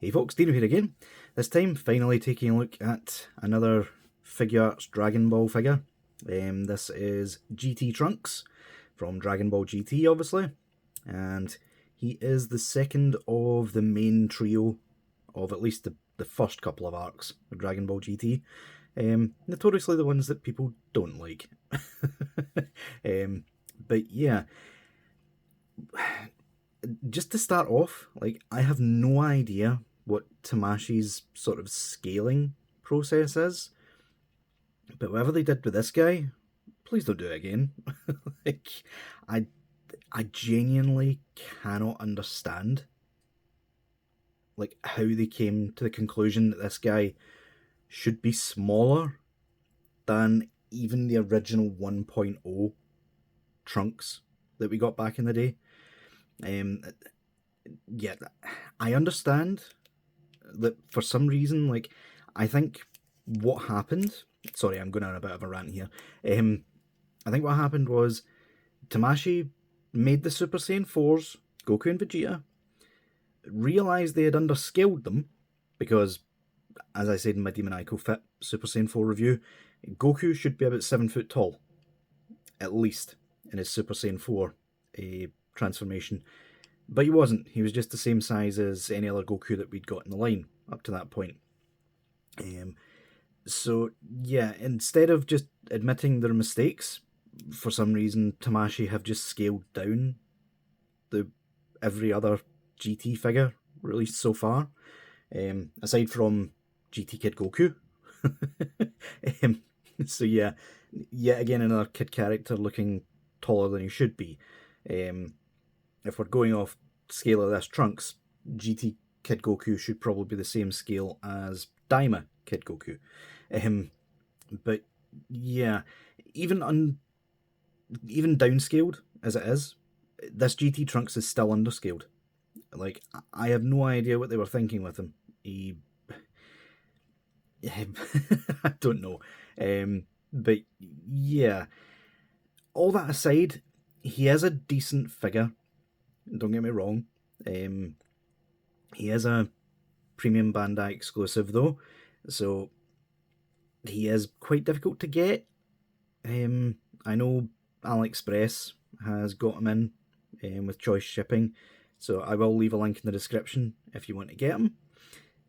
Hey folks, Deano here again. This time, finally taking a look at another Figuarts Dragonball figure. This is GT Trunks from Dragonball GT, obviously. And he is the second of the main trio of at least the first couple of arcs of Dragonball GT. Notoriously the ones that people don't like. But yeah, just to start off, like, I have no idea what TAMASHII's sort of scaling process is, but whatever they did with this guy, please don't do it again. Like, I genuinely cannot understand, like, how they came to the conclusion that this guy should be smaller than even the original 1.0 Trunks that we got back in the day. Yeah, I understand that for some reason, like, I think what happened, sorry, I'm going on a bit of a rant here. I think what happened was TAMASHII made the Super Saiyan 4s, Goku and Vegeta, realised they had underscaled them, because, as I said in my Demoniacal Fit Super Saiyan 4 review, Goku should be about 7 foot tall, at least, in his Super Saiyan 4 transformation. But he wasn't. He was just the same size as any other Goku that we'd got in the line up to that point. So, yeah, instead of just admitting their mistakes, for some reason, TAMASHII have just scaled down every other GT figure released so far, aside from GT Kid Goku. So yeah, yet again another kid character looking taller than he should be. If we're going off scale of this Trunks, GT Kid Goku should probably be the same scale as Daima Kid Goku. But yeah, even downscaled as it is, this GT Trunks is still underscaled. Like, I have no idea what they were thinking with him. I don't know. But yeah, all that aside, he is a decent figure. Don't get me wrong. He is a premium Bandai exclusive though, so he is quite difficult to get. I know AliExpress has got him in with choice shipping, so I will leave a link in the description if you want to get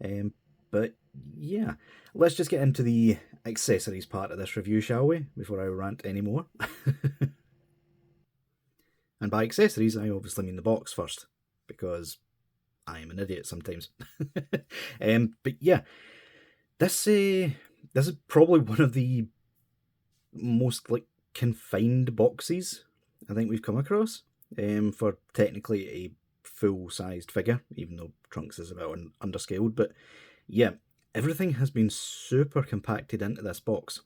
him. But yeah, let's just get into the accessories part of this review, shall we, before I rant anymore. And by accessories, I obviously mean the box first, because I am an idiot sometimes. But yeah, this is probably one of the most, like, confined boxes I think we've come across, for technically a full-sized figure, even though Trunks is about underscaled. But yeah, everything has been super compacted into this box.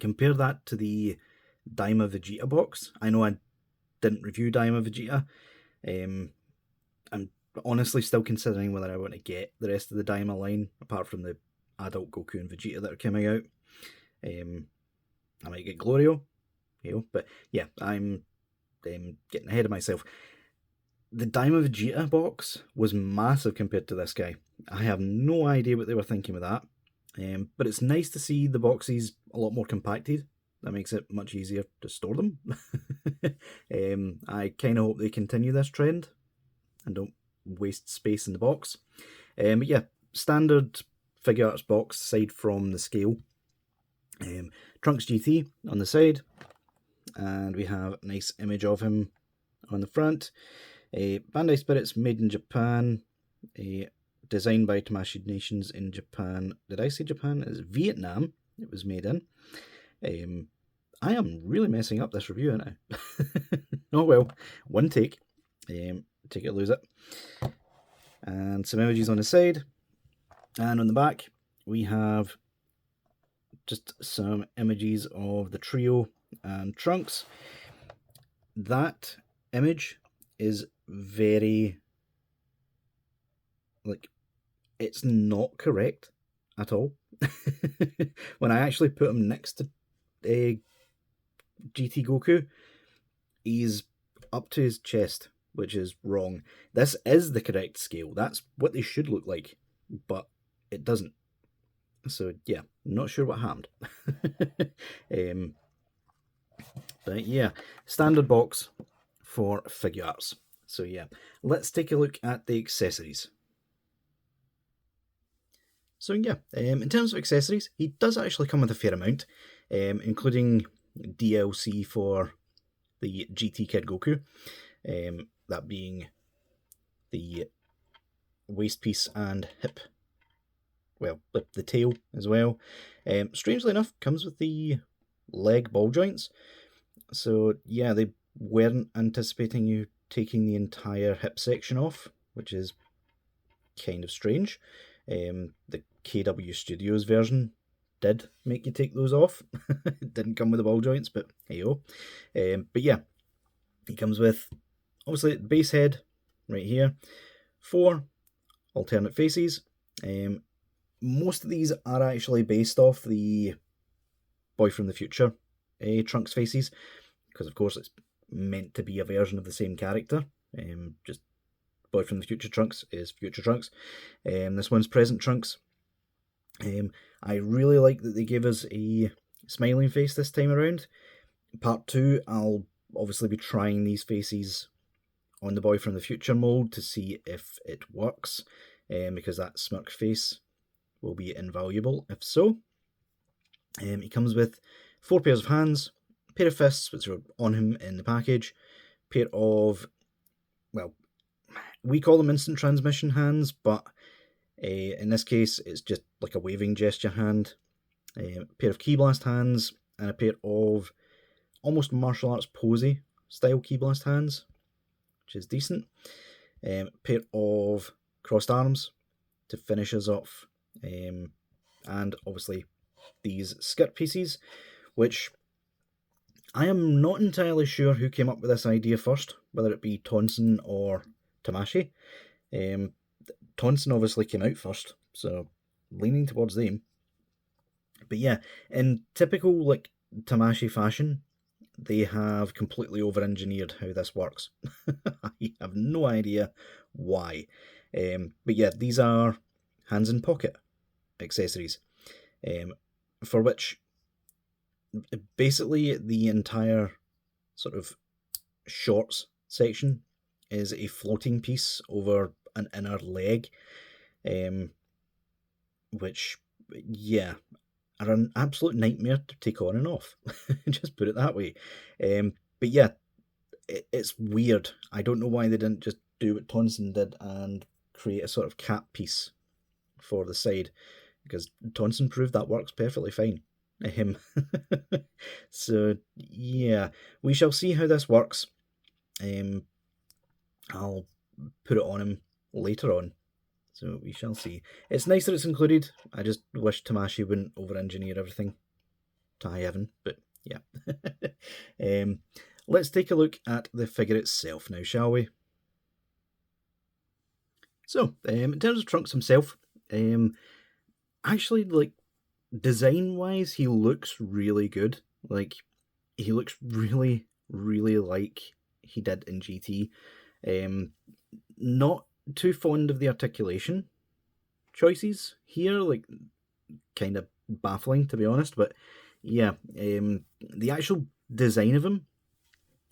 Compare that to the Daima Vegeta box. I know I didn't review Daima Vegeta. I'm honestly still considering whether I want to get the rest of the Daima line, apart from the adult Goku and Vegeta that are coming out. I might get Glorio, but yeah, I'm getting ahead of myself. The Daima Vegeta box was massive compared to this guy. I have no idea what they were thinking with that, but it's nice to see the boxes a lot more compacted. That makes it much easier to store them. I kind of hope they continue this trend and don't waste space in the box. But yeah, standard Figuarts box aside from the scale. Trunks GT on the side, and we have a nice image of him on the front. Bandai Spirits made in Japan, designed by TAMASHII Nations in Japan. Did I say Japan? It's Vietnam it was made in. I am really messing up this review, aren't I? Oh well, one take. Take it or lose it. And some images on the side. And on the back, we have just some images of the trio and Trunks. That image is very, like, it's not correct at all. When I actually put him next to GT Goku, he's up to his chest which is wrong. This is the correct scale. That's what they should look like, but it doesn't. So yeah, not sure what happened. But yeah, standard box for Figuarts. So yeah, let's take a look at the accessories. So yeah, in terms of accessories, he does actually come with a fair amount, including DLC for the GT Kid Goku, that being the waist piece and hip, well, the tail as well. Strangely enough, comes with the leg ball joints. So yeah, they weren't anticipating you taking the entire hip section off, which is kind of strange. The KW Studios version did make you take those off. It didn't come with the ball joints, but hey-oh. But yeah, it comes with, obviously, the base head right here, 4 alternate faces. Most of these are actually based off the Boy from the Future Trunks faces, because of course it's meant to be a version of the same character. Just Boy from the Future Trunks is Future Trunks. This one's Present Trunks. I really like that they gave us a smiling face this time around. Part 2, I'll obviously be trying these faces on the Boy from the Future mold to see if it works, because that smirk face will be invaluable if so. He comes with 4 pairs of hands, a pair of fists, which are on him in the package, pair of, well, we call them instant transmission hands, but in this case it's just like a waving gesture hand, a pair of Ki Blast hands, and a pair of almost martial arts posy style Ki Blast hands, which is decent. A pair of crossed arms to finish us off, and obviously these skirt pieces, which I am not entirely sure who came up with this idea first, whether it be Tonson or TAMASHII. Tonson obviously came out first, so leaning towards them. But yeah, in typical like TAMASHII fashion, they have completely over-engineered how this works. I have no idea why. But yeah, these are hands in pocket accessories, for which basically the entire sort of shorts section is a floating piece over an inner leg, which, yeah, are an absolute nightmare to take on and off. Just put it that way. But yeah, it's weird. I don't know why they didn't just do what Tonson did and create a sort of cap piece for the side, because Tonson proved that works perfectly fine. So yeah, we shall see how this works. I'll put it on him later on, so we shall see. It's nice that it's included. I just wish TAMASHII wouldn't over-engineer everything to high heaven, but yeah. Let's take a look at the figure itself now, shall we? So, in terms of Trunks himself, actually, like, design-wise, he looks really good. Like, he looks really, really like he did in GT. Not too fond of the articulation choices here, like, kind of baffling, to be honest, but yeah, the actual design of him,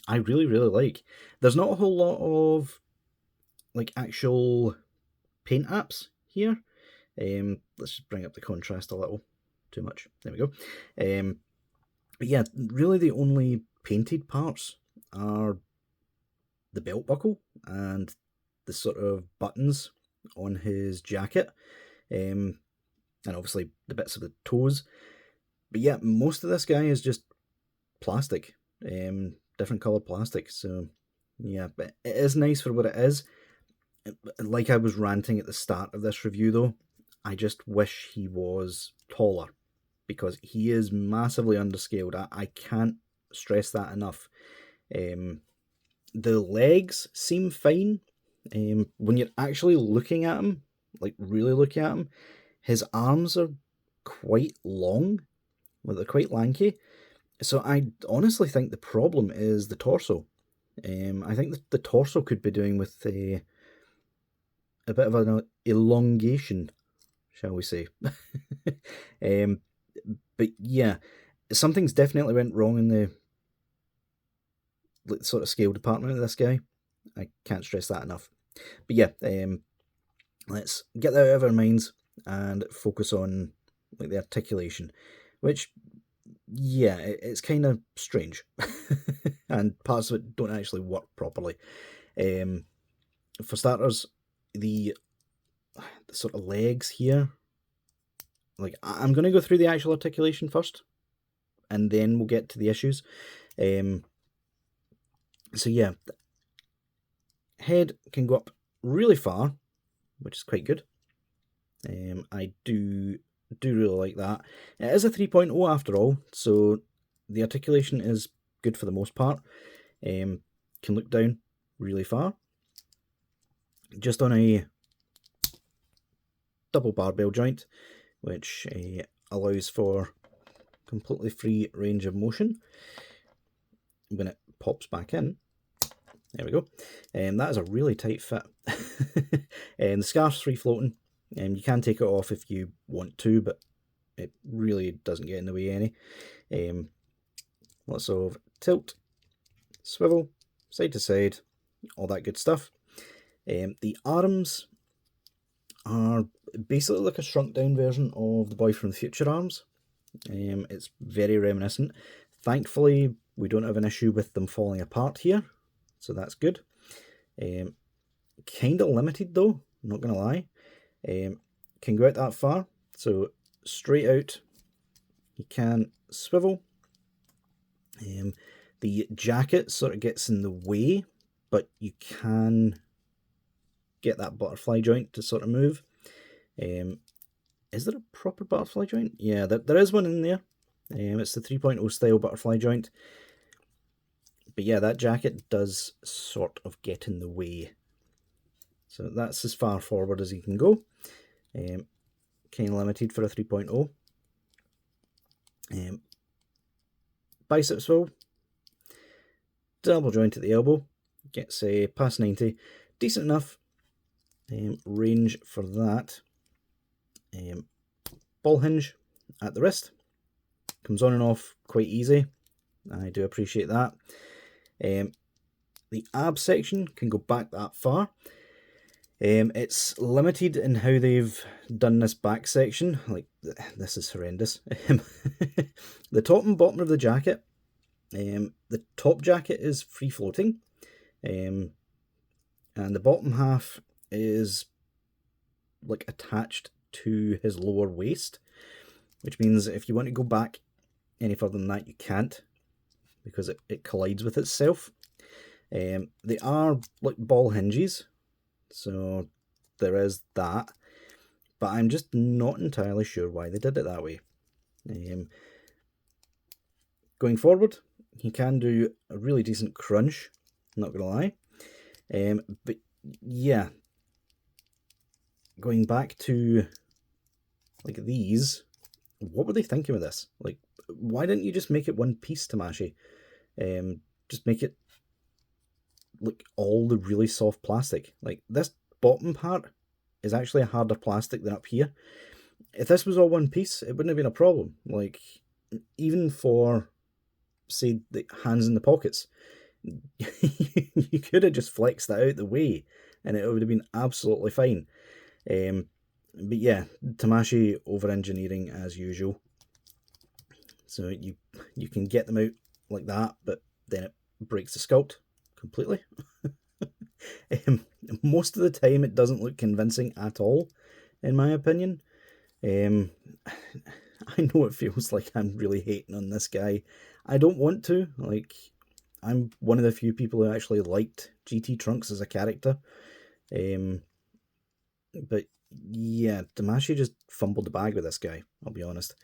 I really, really like. There's not a whole lot of, like, actual paint apps here. Let's just bring up the contrast a little. Too much. There we go. But yeah, really the only painted parts are the belt buckle and the sort of buttons on his jacket, and obviously the bits of the toes. But yeah, most of this guy is just plastic, different coloured plastic. So yeah, but it is nice for what it is. Like I was ranting at the start of this review though, I just wish he was taller, because he is massively underscaled. I can't stress that enough. The legs seem fine. When you're actually looking at him, like really looking at him, his arms are quite long, well, they're quite lanky. So I honestly think the problem is the torso. I think the torso could be doing with a bit of an elongation, shall we say. But yeah, something's definitely went wrong in the sort of scale department of this guy. I can't stress that enough. But yeah, let's get that out of our minds and focus on like the articulation, which, yeah, it's kind of strange, and parts of it don't actually work properly. For starters, the sort of legs here, like I'm going to go through the actual articulation first, and then we'll get to the issues. So yeah, head can go up really far, which is quite good. I do really like that. It is a 3.0 after all, so the articulation is good for the most part. Can look down really far. Just on a double barbell joint, which allows for completely free range of motion when it pops back in. There we go. That is a really tight fit. The scarf's free floating. You can take it off if you want to, but it really doesn't get in the way any. Lots of tilt, swivel, side to side, all that good stuff. The arms are basically like a shrunk down version of the Boy from the Future arms. It's very reminiscent. Thankfully, we don't have an issue with them falling apart here, so that's good. Kind of limited though, not going to lie. Can go out that far, so straight out you can swivel. The jacket sort of gets in the way, but you can get that butterfly joint to sort of move. Is there a proper butterfly joint? Yeah, there is one in there. It's the 3.0 style butterfly joint. But yeah, that jacket does sort of get in the way. So that's as far forward as you can go. Kind of limited for a 3.0. Bicep swivel. Double joint at the elbow. Gets past 90. Decent enough. Range for that. Ball hinge at the wrist. Comes on and off quite easy. I do appreciate that. The ab section can go back that far. It's limited in how they've done this back section. Like, this is horrendous. The top and bottom of the jacket. The top jacket is free floating. And the bottom half is like attached to his lower waist, which means if you want to go back any further than that, you can't, because it collides with itself. They are like ball hinges, so there is that, but I'm just not entirely sure why they did it that way. Going forward, he can do a really decent crunch, not gonna lie. But yeah, going back to like these, what were they thinking with this? Like, why didn't you just make it one piece, Tamashii? Just make it like all the really soft plastic. Like, this bottom part is actually a harder plastic than up here. If this was all one piece, it wouldn't have been a problem. Like, even for, say, the hands in the pockets, you could have just flexed that out the way and it would have been absolutely fine. But yeah, Tamashii over-engineering as usual. So you can get them out like that, but then it breaks the sculpt completely. Most of the time it doesn't look convincing at all, in my opinion. I know it feels like I'm really hating on this guy. I don't want to. Like, I'm one of the few people who actually liked GT Trunks as a character. But yeah, Tamashii just fumbled the bag with this guy, I'll be honest.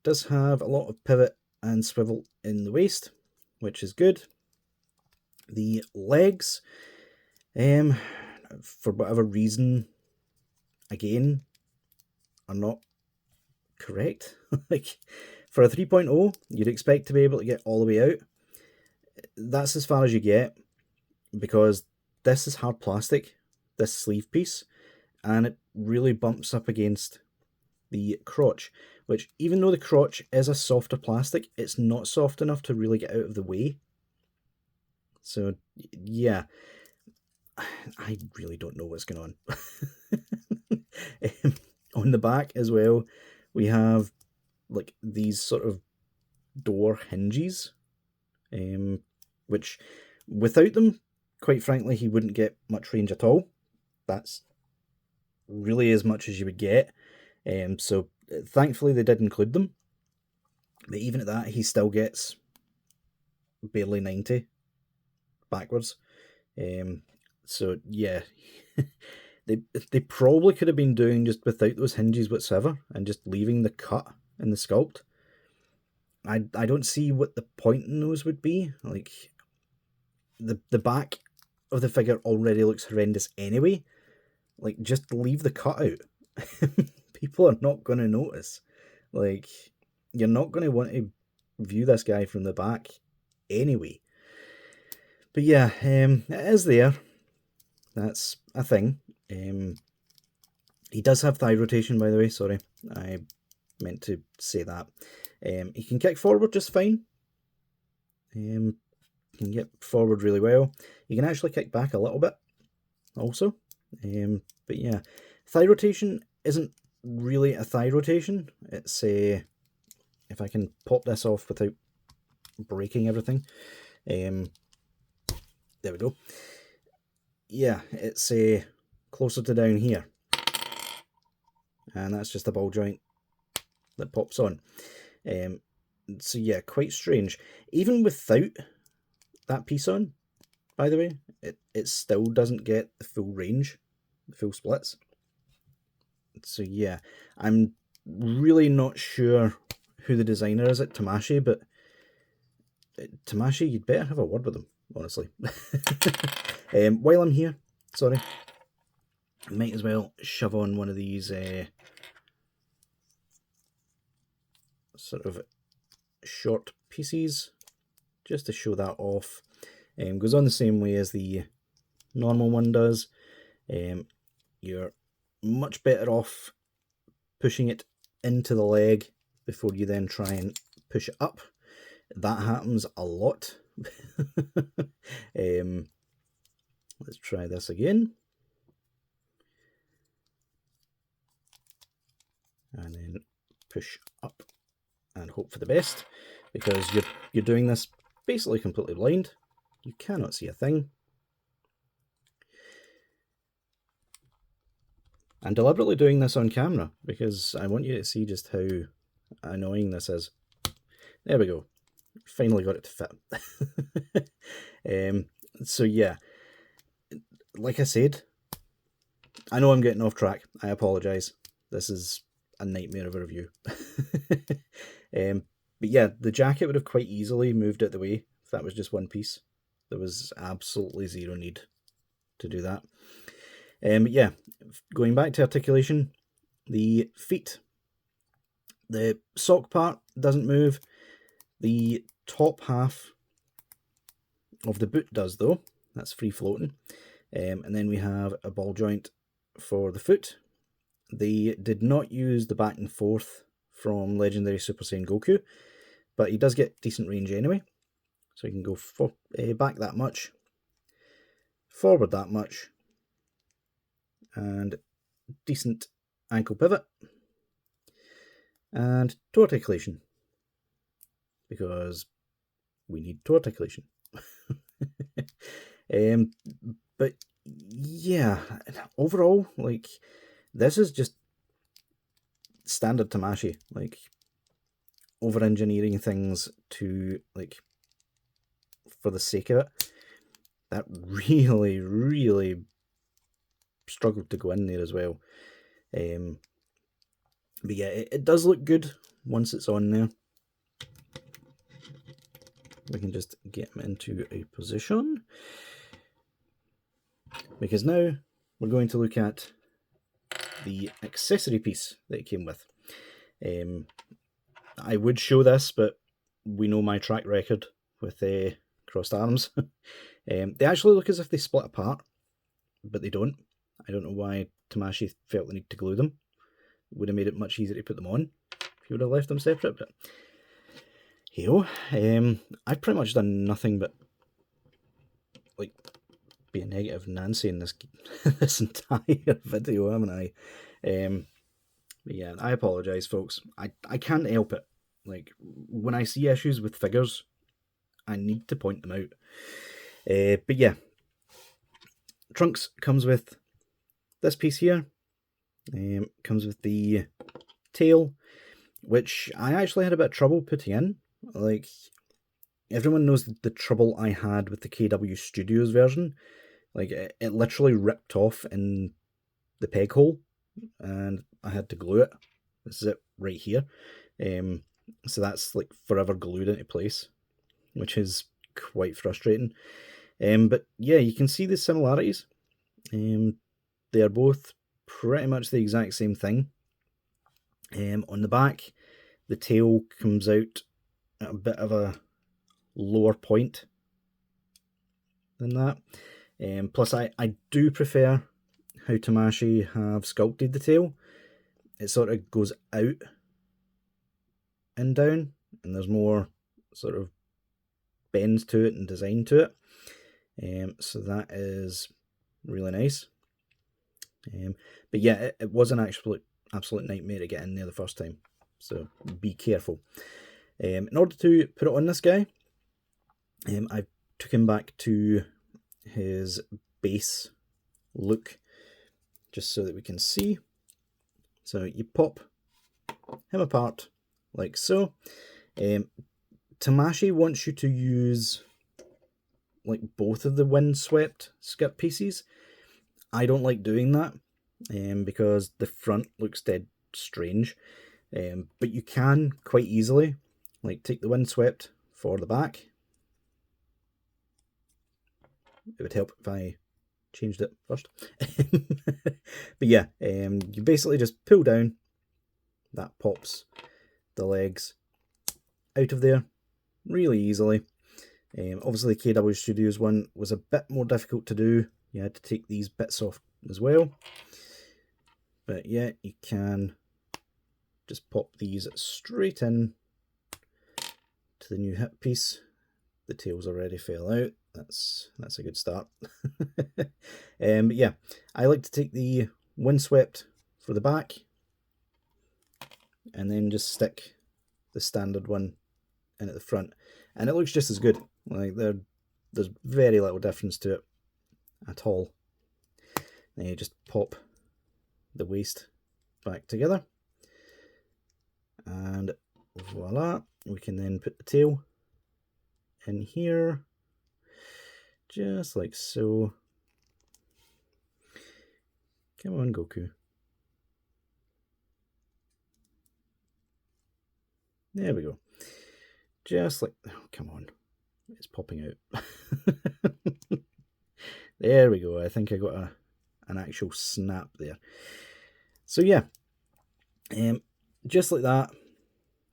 Does have a lot of pivot and swivel in the waist, which is good. The legs, for whatever reason, again, are not correct. Like, for a 3.0, you'd expect to be able to get all the way out. that's as far as you get, because this is hard plastic, this sleeve piece, and it really bumps up against the crotch, which, even though the crotch is a softer plastic, it's not soft enough to really get out of the way. So yeah, I really don't know what's going on. On the back as well, we have like these sort of door hinges, which without them, quite frankly, he wouldn't get much range at all. That's really as much as you would get. So thankfully they did include them. But even at that, he still gets barely 90 backwards. So yeah, they probably could have been doing just without those hinges whatsoever and just leaving the cut in the sculpt. I don't see what the point in those would be. Like, the back of the figure already looks horrendous anyway. Like, just leave the cut out. People are not going to notice. Like, you're not going to want to view this guy from the back anyway. But yeah, it is there. That's a thing. He does have thigh rotation, by the way. Sorry, I meant to say that. He can kick forward just fine. He can get forward really well. He can actually kick back a little bit also. But yeah, thigh rotation isn't really a thigh rotation. It's a, if I can pop this off without breaking everything. There we go. Yeah, it's a closer to down here. And that's just a ball joint that pops on. So yeah, quite strange. Even without that piece on, by the way, it still doesn't get the full range, the full splits. So yeah, I'm really not sure who the designer is at TAMASHII, but TAMASHII, you'd better have a word with them, honestly. While I'm here, sorry, I might as well shove on one of these sort of short pieces just to show that off. Goes on the same way as the normal one does. You're much better off pushing it into the leg before you then try and push it up. That happens a lot. Let's try this again. And then push up and hope for the best, because you're doing this basically completely blind. You cannot see a thing. I'm deliberately doing this on camera because I want you to see just how annoying this is. There we go. Finally got it to fit. So yeah, like I said, I know I'm getting off track. I apologise. This is a nightmare of a review. But yeah, the jacket would have quite easily moved out the way if that was just one piece. There was absolutely zero need to do that. But yeah, going back to articulation, the feet. The sock part doesn't move. The top half of the boot does, though. That's free floating. And then we have a ball joint for the foot. They did not use the back and forth from Legendary Super Saiyan Goku, but he does get decent range anyway. So you can go back that much, forward that much, and decent ankle pivot, and toe articulation, because we need toe articulation. But yeah, overall, like, this is just standard TAMASHII, like, over-engineering things to, like, for the sake of it. That really, really struggled to go in there as well. But yeah, it does look good once it's on there. We can just get him into a position, because now we're going to look at the accessory piece that it came with. I would show this, but we know my track record with crossed arms. They actually look as if they split apart, but they don't. I don't know why Tamashii felt the need to glue them. Would have made it much easier to put them on if you would have left them separate, but hey-oh. I've pretty much done nothing but like be a negative Nancy in this this entire video, haven't I? But yeah, I apologise, folks. I can't help it. Like, when I see issues with figures, I need to point them out. But yeah, Trunks comes with this piece here. Comes with the tail, which I actually had a bit of trouble putting in. Like, everyone knows the trouble I had with the KW Studios version. Like, it literally ripped off in the peg hole, and I had to glue it. This is it right here. So that's like forever glued into place, which is quite frustrating. But yeah, you can see the similarities. They are both pretty much the exact same thing. On the back, the tail comes out at a bit of a lower point than that. Plus, I do prefer how Tamashii have sculpted the tail. It sort of goes out and down, and there's more sort of bends to it and design to it. So that is really nice. But yeah, it was an absolute nightmare to get in there the first time, so be careful. In order to put it on this guy, I took him back to his base look, just so that we can see. So you pop him apart like so. Tamashii wants you to use like both of the windswept skip pieces. I don't like doing that because the front looks dead strange. But you can quite easily like take the windswept for the back. It would help if I changed it first. But yeah, you basically just pull down, that pops the legs out of there really easily. Obviously the KW Studios one was a bit more difficult to do. You had to take these bits off as well. But yeah, you can just pop these straight in to the new hip piece. The tails already fell out. That's a good start. But yeah, I like to take the windswept for the back and then just stick the standard one in at the front, and it looks just as good. Like there's very little difference to it at all. Then you just pop the waist back together, and voila, we can then put the tail in here just like so. Come on, Goku. There we go. Just like, oh, come on. It's popping out. There we go. I think I got an actual snap there. So yeah, just like that,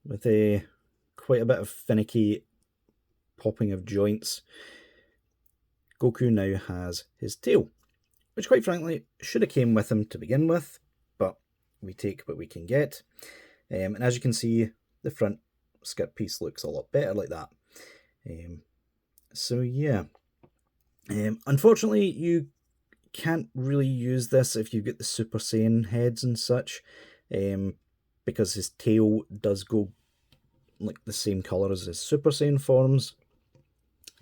with quite a bit of finicky popping of joints, Goku now has his tail, which quite frankly should have came with him to begin with, but we take what we can get. And as you can see, the front skip piece looks a lot better like that. So yeah, unfortunately you can't really use this if you get the Super Saiyan heads and such, because his tail does go like the same colour as his Super Saiyan forms.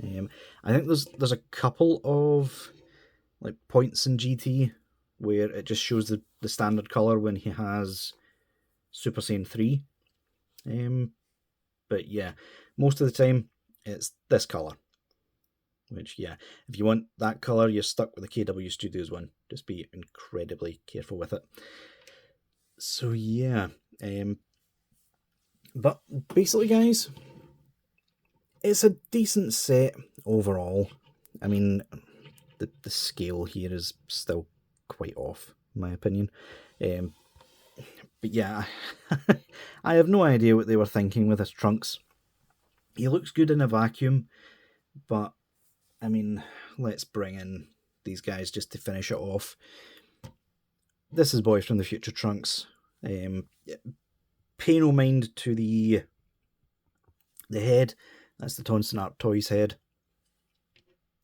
I think there's a couple of like points in GT where it just shows the standard colour when he has Super Saiyan 3. But yeah, most of the time it's this colour. Which, yeah, if you want that colour, you're stuck with the KW Studios one. Just be incredibly careful with it. So yeah, but basically, guys, it's a decent set overall. I mean, the scale here is still quite off, in my opinion. But yeah, I have no idea what they were thinking with his Trunks. He looks good in a vacuum, But, I mean, let's bring in these guys just to finish it off. This is Boy from the Future Trunks. Pay no mind to the head. That's the Tonson Art Toys head.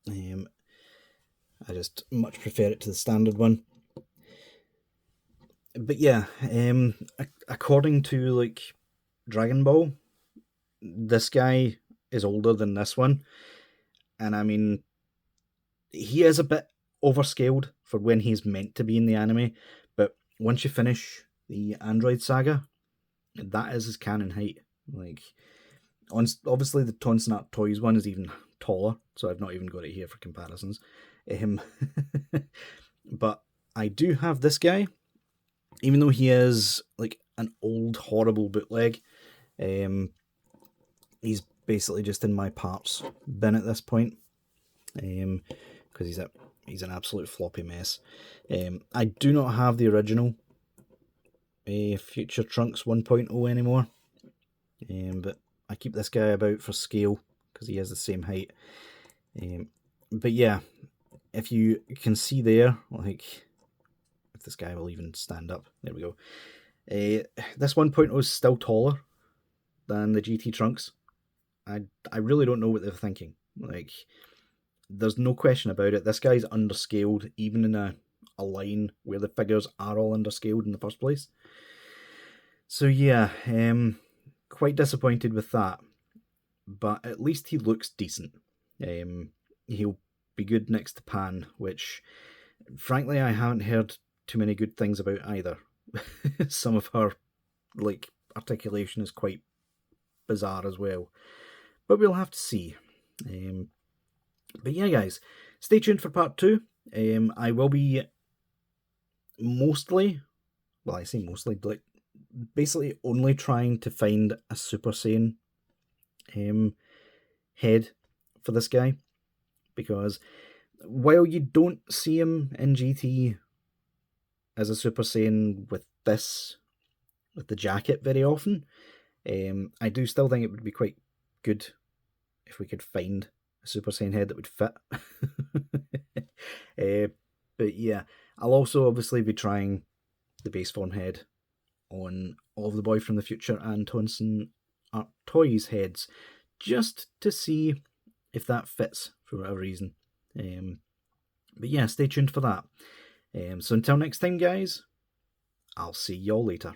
I just much prefer it to the standard one. But yeah, according to like Dragon Ball, this guy is older than this one, and I mean, he is a bit overscaled for when he's meant to be in the anime. But once you finish the Android saga, that is his canon height. Like, obviously the Tonson Art Toys one is even taller, so I've not even got it here for comparisons. But I do have this guy, even though he is like an old horrible bootleg. He's basically just in my parts bin at this point, because he's an absolute floppy mess. I do not have the original Future Trunks 1.0 anymore, but I keep this guy about for scale because he has the same height. But yeah, if you can see there, like, if this guy will even stand up, there we go. This 1.0 is still taller than the GT Trunks. I really don't know what they're thinking. Like, there's no question about it. This guy's underscaled, even in a line where the figures are all underscaled in the first place. So yeah, quite disappointed with that. But at least he looks decent. He'll be good next to Pan, which, frankly, I haven't heard too many good things about either. Some of her, like, articulation is quite bizarre as well. But we'll have to see. But yeah, guys, stay tuned for part 2. I will be mostly, well, I say mostly, but basically only trying to find a Super Saiyan head for this guy, because while you don't see him in GT as a Super Saiyan with the jacket very often, I do still think it would be quite good if we could find a Super Saiyan head that would fit. But yeah, I'll also obviously be trying the base form head on all of the Boy from the Future and Tonson Art Toys heads, just to see if that fits for whatever reason. But yeah, stay tuned for that. So until next time, guys, I'll see y'all later.